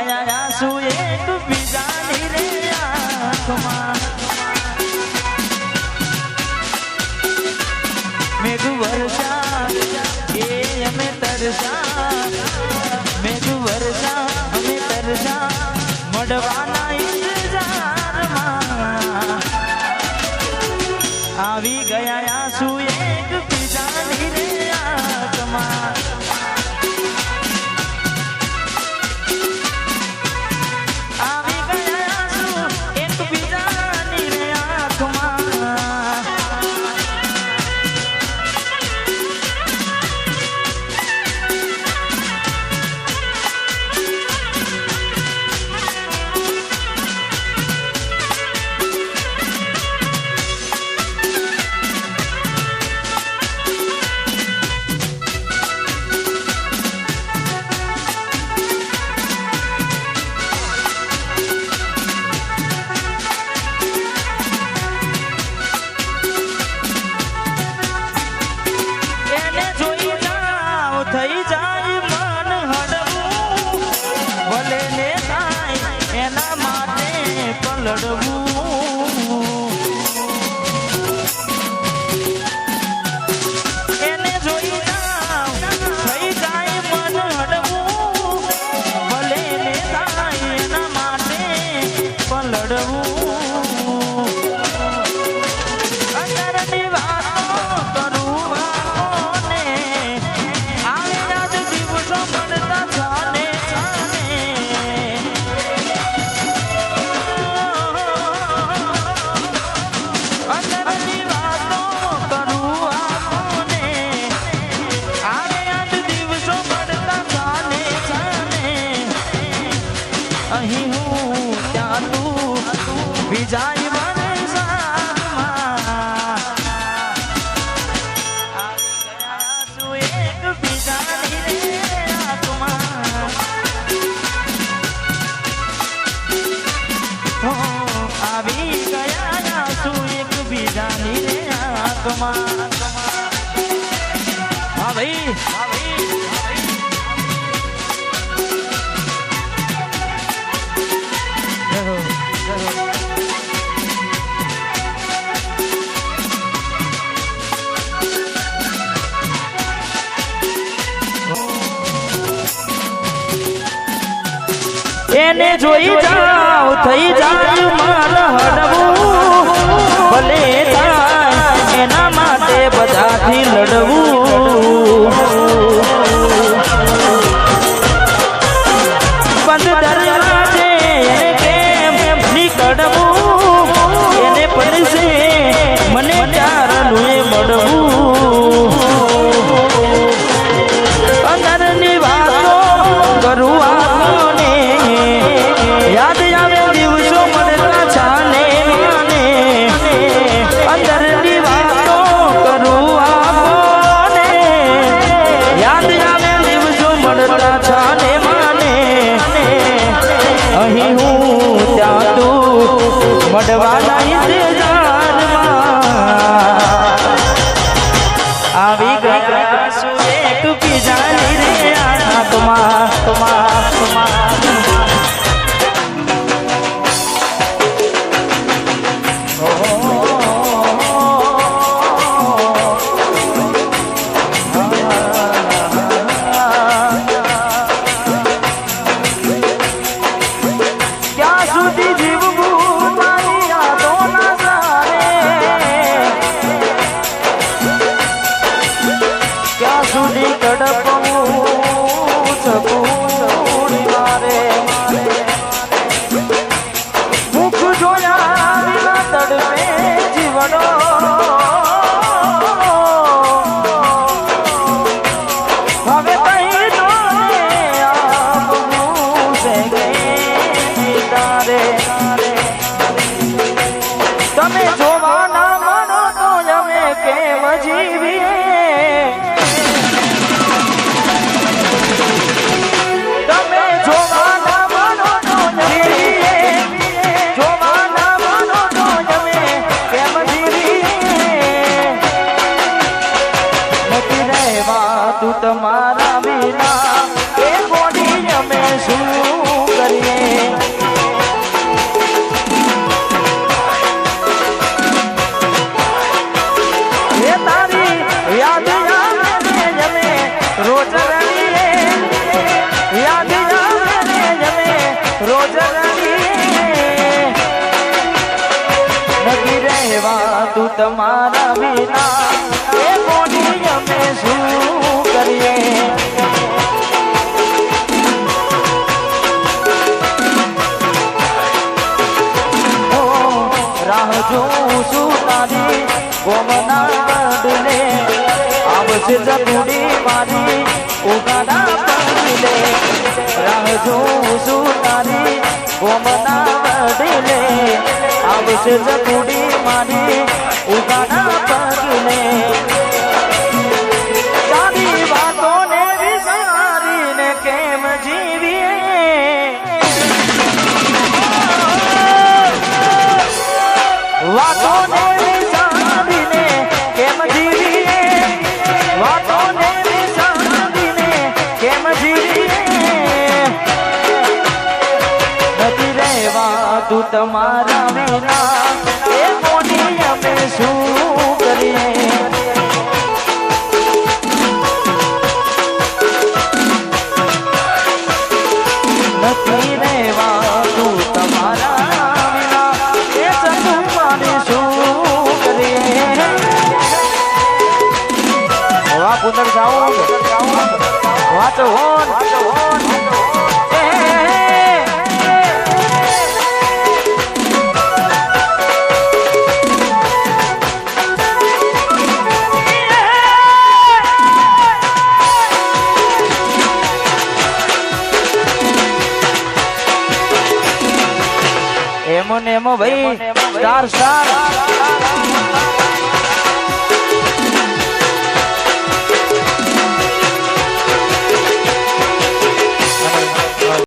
ગયા આંસુ એક બીજાની રે આંખમાં મેઘ વર્ષા એ અમે તરસા મેઘ વર્ષા અમે તરસા મળવાના ઇંતજારમાં આવી ગયા આંસુ એક બીજાની રે આંખમાં થઈ જાય મન હડવું ભલે ને થાય એના માટે પલડવું એને જોઈ થઈ જાય મન હડવું ભલે ને થાય એના માટે પલડવું અંદરની વાતો કરું અહીં હું ત્યાં તું વિજાય વરસાદમાં આંસુ એક બીજાની રે આંખમાં આવી ગયા આંસુ એક બીજાની રે આંખમાં હા ભાઈ એને જોઈ જાવ થઈ જાય મન હડવું ભલે થાય એના માટે બધાથી લડવું બંધ દરવાજે એને કેમ નીકળવું એને પડશે મને ચારનું એ મળવું અંદરની વાતો કરું આપને યાદ આવે દિવસો મળતા છાને માને અંદરની વાતો કરું આપને યાદ આવે દિવસો મળતા છાને માને અહીં હું ત્યાં તું મળવાના ઇંતજારમાં આવી ગયા એક બીજાની રે આંખમાં તમે જોવાના મનો તો અમે કેમ જીવીએ તમે જોવાના મનો તો જીવીએ જોવાના મનો તો અમે કેમ જીવીએ નથી રહેવા તું તમારા વિના એ બોડી અમે શું કરી આવશે જતુડી મારી ઉગાડા પગલે રાહ જોઉં છું તારી ગોમના વડલે આવશે જતુડી મારી ઉગાડા પગલે તારી વાતોને વિચારીને કેમ જીવીએ વાતોને વિચારીને કેમ જીવીએ વાતોને વિચારીને કેમ જીવીએ નથી રહેવાતું તમારા વિના એ કોની અમે શું કરીએ નથી રહેવાતું તમારા વિના એ ચતુમાને શું કરીએ વાહ પુનર જાઓ વાંચો હોન એમો ભાઈ સ્ટાર